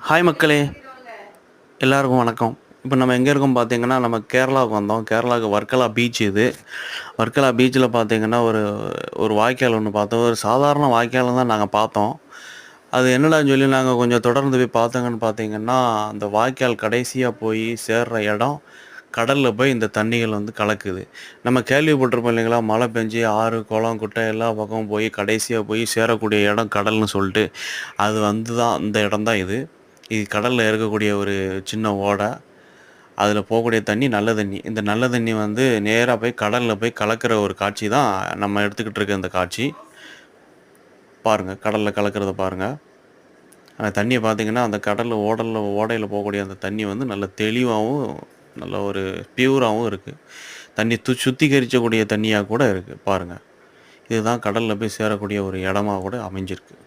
Hi மக்களே, எல்லாருக்கும் வணக்கம். இப்போ நம்ம எங்கே இருக்கோம் பார்த்தீங்கன்னா, நம்ம கேரளாவுக்கு வந்தோம். கேரளாவுக்கு வர்க்கலா பீச் இது. வர்க்கலா பீச்சில் பார்த்தீங்கன்னா, ஒரு ஒரு வாய்க்கால் ஒன்று பார்த்தோம். ஒரு சாதாரண வாய்க்கால் தான் நாங்கள் பார்த்தோம். அது என்னடான்னு சொல்லி நாங்கள் கொஞ்சம் தொடர்ந்து போய் பார்த்தோங்கன்னு பார்த்தீங்கன்னா, அந்த வாய்க்கால் கடைசியாக போய் சேர்ற இடம் கடலில் போய் இந்த தண்ணிகள் வந்து கலக்குது. நம்ம கேள்விப்பட்டிருப்போம் இல்லைங்களா, மழை பெஞ்சு ஆறு, குளம், குட்டை எல்லா பக்கமும் போய் கடைசியாக போய் சேரக்கூடிய இடம் கடல்னு சொல்லிட்டு. அது வந்து தான் இந்த இடம் தான் இது. இது கடலில் இருக்கக்கூடிய ஒரு சின்ன ஓடை. அதில் போகக்கூடிய தண்ணி நல்ல தண்ணி. இந்த நல்ல தண்ணி வந்து நேராக போய் கடலில் போய் கலக்கிற ஒரு காட்சி தான் நம்ம எடுத்துக்கிட்டு இருக்க இந்த காட்சி. பாருங்கள், கடலில் கலக்கிறத பாருங்கள். அந்த தண்ணியை பார்த்தீங்கன்னா, அந்த கடலில் ஓடையில் போகக்கூடிய அந்த தண்ணி வந்து நல்ல தெளிவாகவும் நல்ல ஒரு பியூராகவும் இருக்குது. தண்ணி சுத்திகரிக்கக்கூடிய தண்ணியாக கூட இருக்குது பாருங்கள். இதுதான் கடலில் போய் சேரக்கூடிய ஒரு இடமா கூட அமைஞ்சிருக்கு.